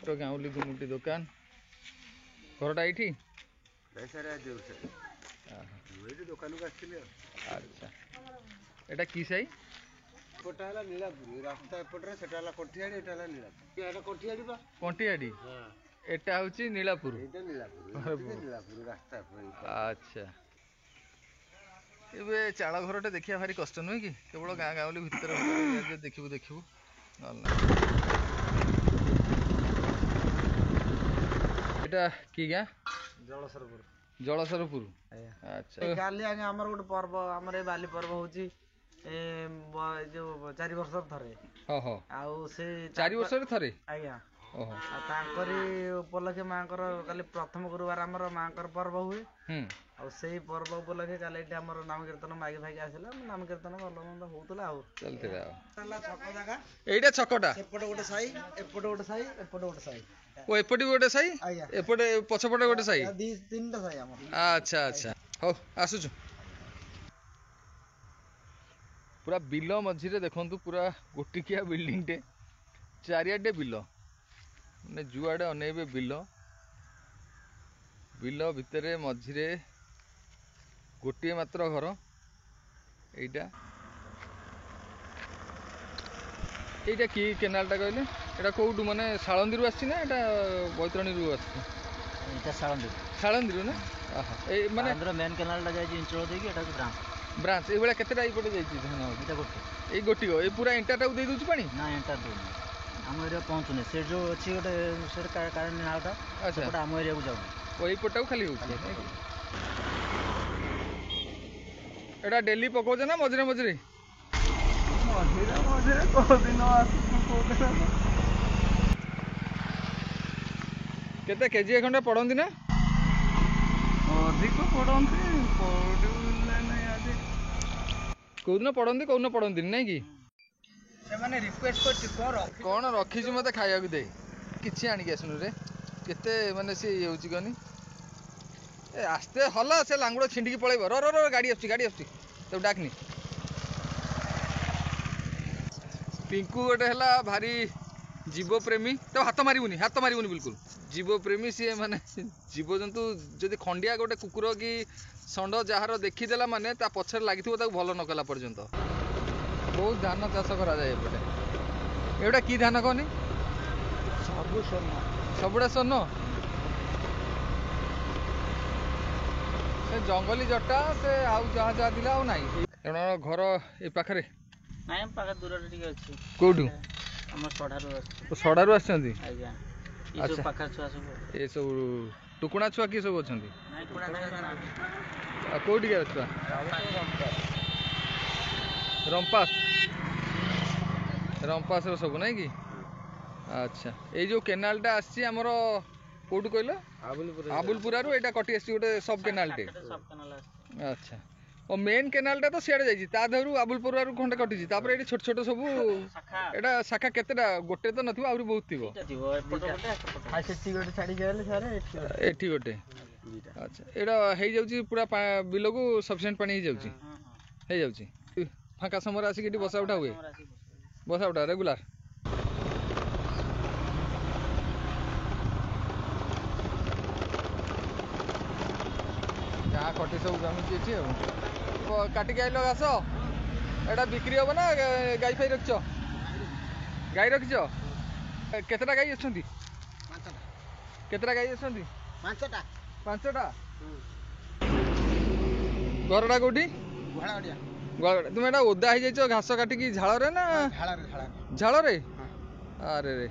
विशिष्ट गाँवली गुमुटी दुकान घरटा ये दुकान को अच्छा एटा कि साई नीलापुर रास्ता एपटे कटियाड़ी नीलापुर कंटियाड़ी एटा हूँ नीलापुर नीलापुर रास्ता अच्छा ये चाल घरटे देखा भारी कष्ट नुहे कि केवल गाँ गाँवली भितर देखू देखू एटा कि गाँ जलसरपुर जलसरपुर अच्छा काली आगे हमर गोटे पर्व हमर ए बाली पर्व होची जो 4 वर्ष थरे हो हो आउ से 4 वर्ष रे थरे आज्ञा ओहो तांकरी उपलक्षे मांकर काली प्रथम गुरुवार हमर मांकर पर्व हुए आउ सेही पर्व उपलक्षे काली एठी हमर नाम कीर्तन मागी भागी आसिला नाम कीर्तन भलो मंद होतला आउ चलते तला छक जागा एटा छकटा एपटे गोटे साई एपटे गोटे साई एपटे गोटे साई ओ एपटे गोटे साई आज्ञा एपटे पछपटे गोटे साई दी तीनटा साई हमर अच्छा अच्छा हो आसुछु पूरा बिल मझिरे देखंतु पूरा गोटिकिया बिल्डिंग टे चारियाडे बिल माने जुआडे अनेबे बिल बिल भितरे मझिरे गोटे मात्र घर एटा एटा की केनालटा कहले एटा कोउटु माने साळंदीरु आछि ना एटा बैतरणीरु आछि एटा साळंदीरु ना आहा ए माने आंध्र मेन केनालटा जाय इंचो देकी एटा ब्रांच ब्रांच ए बेला केतेटा इपटे जाइछि धान एटा गोटे ए गोटी ए पूरा एंटाटा दे दोछि पानी ना एंटा दे हम एरिया पहुंचने से जो अछि गोटे सरकार कारण नालटा अच्छा गोटे हम एरिया को जाउ ओई पटाउ खाली होछि एटा डेली पकोजे ना मझरे मझरे को दिन केते केजी खंडे पड़ंदी ना अधिक पड़ंती पड़ुले नै आज कोउन पड़ंदी नै कि से माने रिक्वेस्ट करछि कोन रखी छु मते खाया को दे किछि आनी के सुनु रे केते माने से होउची गनी ए आस्ते हला से लांगुड़ छिंडी की पळेबो रो रो रो गाड़ी आछी तब डाकनी पिंकू गोटे हला भारी जीव प्रेमी तो हाथ मारिबुनी बिल्कुल जीव प्रेमी सी माने जीव जंतु जदि खंडिया गोटे कुकुर की षंड जार देखीदेला माने ता पछर लागिथिबो ताको भलो न कला पर्यंत बहुत धान चाष करा जाए एपटे एटा की धान कहनी सबुड़ा स्वर्ण से जंगली जटा से आउ जहाँ जहाँ दिला आउ नाही एना घर ए पाखरे नाय पाखा दूर रे ठीक अछि कोडू हम सडारू अछि सडारू आछंती आज्ञा ई सब पाखा छुआ सब ए सब टुकुणा छुआ की सब अछंती नाय टुकुणा छुआ आ कोडी के छुआ रंपास रो सब नै कि अच्छा ए जो केनालटा आसी हमरो कोडू कहलो आबुलपुरा रो एटा कटी आसी गोटे सब केनाल टे अच्छा ओ मेन केनालटा तो सियाडे जाइछि ता धरु आबुलपुरा रो खंडे कटिछि तापर एटी छोट छोट सब एटा शाखा केतेटा गोटे तो नथिबो आउरी बहुत थिबो आ सेठी गोटे छाडी गेले सारे एठी गोटे अच्छा एटा हेइ जाउछि पूरा बिलो को सफिशिएंट पानी हेइ जाउछि फांका समय आसी केटी बसा उठा हुए बसा उठा रेगुलर गाँ कटी सब जमी काटिक आइल घास एटा बिक्री हम ना गाई फाई रखिच गाई रखिच केतेटा गाई अच्छी केतेटा गाई अच्छी 5टा घरटा कौटी तुम एटा ओदा हो जाइछ घास काटिकी झाल रे ना झाल रे अरे रे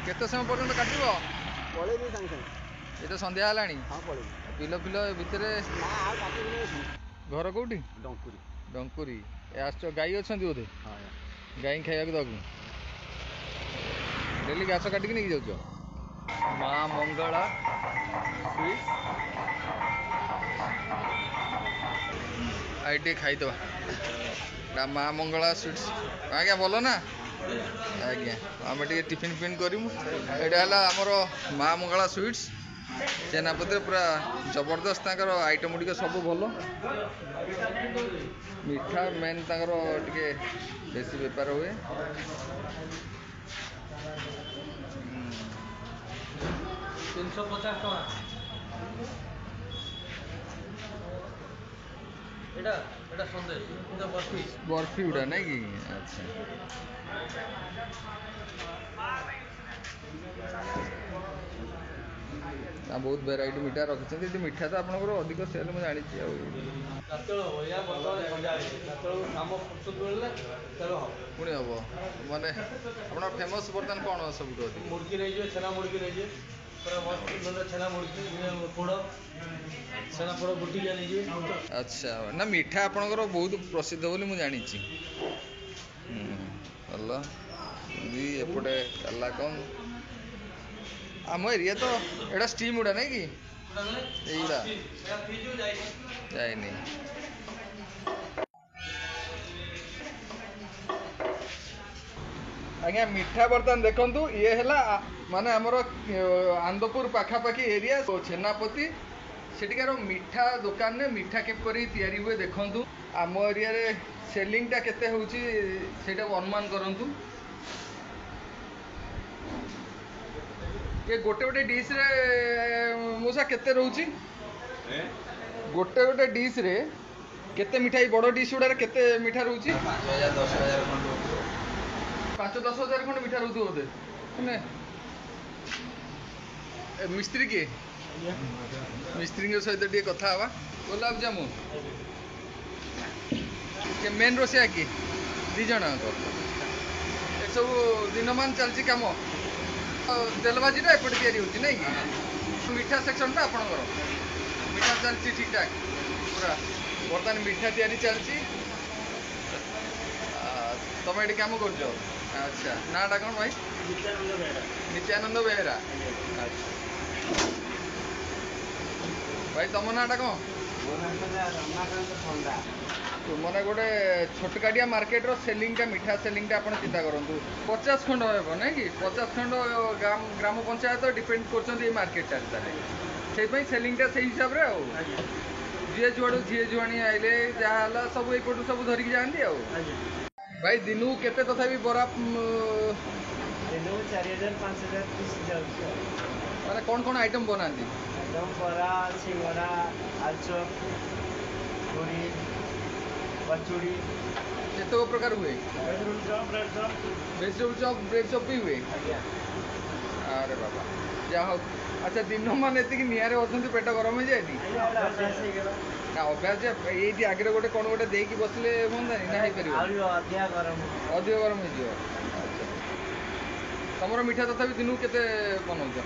केते समय पर्यंत काटिबो ये तो संध्या हलानी बिल फिल भितर घर कौटी डंकुरी आस गाई अच्छा बोधे गाई खाया दबू डेली घास काटिक नहीं जाऊ माँ मंगला आई खाईदबा माँ मंगला स्वीट्स आज्ञा भल ना आज्ञा आम टे टिफिन फिन करूँ यहाँ आमर माँ मंगला स्वीट्स सेनापति पूरा जबरदस्त आइटम गुड़िक सब भल मीठा मेन टे बेसी बेपार हुए 350 टका एटा एटा संदेश एटा बर्फी गुड़ा नहीं कि अच्छा बहुत वेराइटी मीठा रखी मीठा तो आपंकर अधिक सेल मुझे जानी पुणी हम माने आप फेमस बर्तमान कौन सब मुड़की रही छेना मुड़की रही छेना मुड़की पोड़ छेना पोड़ बुटी अच्छा ना मीठा आपंकर बहुत प्रसिद्ध बोली मुझे जानी भल एपटे कालाकंद आम एरिया तो एटा स्टीम गुड़ा नहीं कि जाइनी आज्ञा मीठा बर्तमान देखु ये है माने आमर आंदपुर पाखापाखी एरिया सेनापति सेठिकार मीठा दुकान में मीठा किपरि तैयारी हुए देखु आम एरिया रे सेलिंग टा केते होउची सेटा अनुमान करंतु ये गोटे गोटे डिश रे मोसा केते रहउची गोटे गोटे डिश रे केते मिठाई बड़ डिश गुड़ा केते मिठा रहउची 5-10 हजार खंड मिठा रहउथु बोधे ने मिस्त्री के मिस्त्री के सहित टे कथा हवा गुलाब जामुन के मेन रोसिया की दी जण सब दिनमान चलची काम तेलबाजीटा एपटे तैयारी होती नहीं कि मीठा सेक्शनटा आपणकर मीठा चलती ठीक ठाक पूरा बर्तमान मीठा तैयारी चलती तुम ये कम कर अच्छा नाटा कौन भाई नित्यानंद बेहेरा अच्छा भाई तुम नाटा कौन मैंने गोटे छोटकाटिया मार्केट रो सेलिंगटा मीठा सेलिंगटा आप चिंता करूँ 50 खंड हे ना कि 50 खंड ग्राम पंचायत डिपेंड कर मार्केटा से सेलिंगटा से हिसाब से जी जुआड़ झीए जुआणी आइले जहाँ सब यपटू सब धरिकी जाती आ भाई दिन को केते तथापि बरा माने कौन कौन आइटम बनाती बरा सिंगड़ा आलुचप पूरी कचौड़ी एत प्रकार हुए वेजिटेबल चॉप ब्रेड चॉप भी हुए अरे बाबा जा हो अच्छा दिन मान एति निआरे अच्छा पेट गरम हो जाए ना अभ्यास ये आगे गोटे कौन गोटे देकी बसले हमानी ना हो अधिक गरम हो तुम मीठा तथापि दिन को केते बनाऊच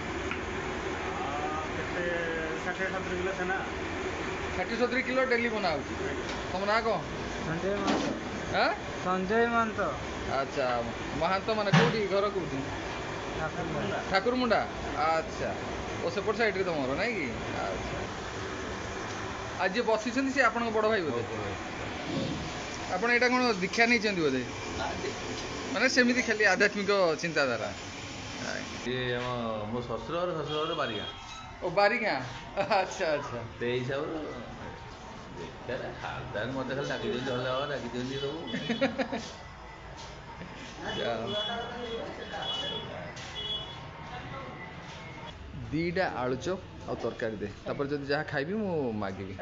60-70 किलो डेली बना तुम ना कौन संजय महंत अच्छा महंत माने कौटी घर कौटी ठाकुर मुंडा अच्छा ओ सेपट साइड रे तुम ना कि अच्छा आज जे बसी से आप बड़ भाई बोधे आप कौन दीक्षा नहीं बोधे माने सेमती खाली आध्यात्मिक चिंताधारा मो शशुर शशुर बारिगा ओ बारिगा अच्छा अच्छा हिसाब मत खाली डाकी दिखती हल्ला डाकी दिखती सब दीटा आलुचप और तरकारी दे तापर जब जहाँ खाइबी मु मागिबी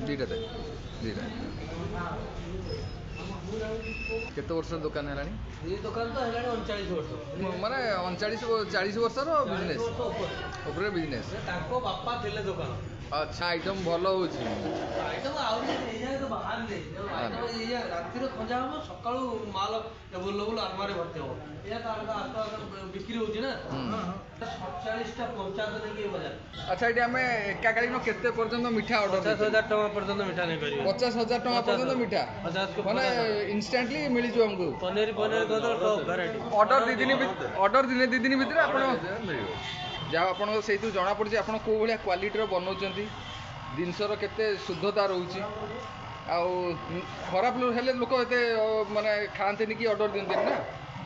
दीटा दे दीटा केते वर्ष दुकान है ये दुकान तो है 39 वर्ष माने 39-40 वर्ष बिजनेस ऊपर बिजनेस ताको बापा थिले दुकान अच्छा आइटम भल होची आइटम आउरी ए जाय तो बाहर ले आइटम ए जाय राती रो खंजा हो सकाळू माल टेबल लेवल आरमारे भरते हो या तार आस्ता बिक्री होची ना 47 टा पंचायत लेके बाजार अच्छा एटी हमें एकाकाली नो केते पर्यंत मीठा ऑर्डर 50,000 टका पर्यंत मीठा नहीं करियो 50,000 टका पर्यंत मीठा 50 को माने इंस्टेंटली मिली जो हमको पनीर को तो टॉप वैरायटी ऑर्डर दी दिन भीतर आपण जहाँ आप से जना पड़ी आप कौ भाया क्वालिटी बनाऊँच जिनसर केते शुद्धता रोचे आउ खराब हेले लोक एते माने खाते कि ऑर्डर दिखते ना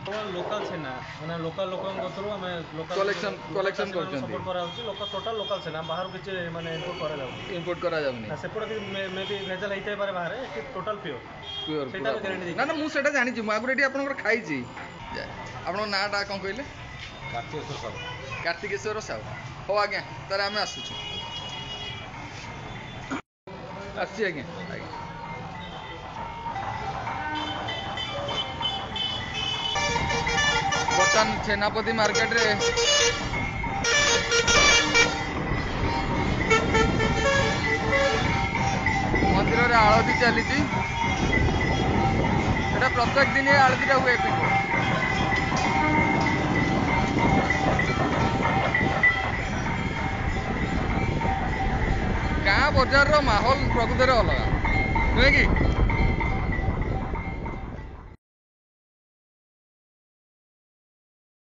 लोकल छेना माने लोकल लोकन गतरो हमें लोकल कलेक्शन करछन सपोर्ट करा होची लोकल टोटल लोकल छेना बाहर किछ माने इंपोर्ट करा जाउ नहीं ना सेपड़ कि मे बी भेजल हेते पारे बाहर कि टोटल प्योर प्योर guarantee ना ना मु सेटा जानि छि मु आगुर एटी आपनकर खाइ छि आपन नाटा कोन कइले कार्तिकेश्वर साहू हो आज्ञा तारे आमे आसु छु आछि आज्ञा बर्तमान सेनापति मार्केट रे मंदिर रे आरती चली प्रत्येक दिन आरती हुए गाँ बजार माहौल प्रकृत अलग नुहे कि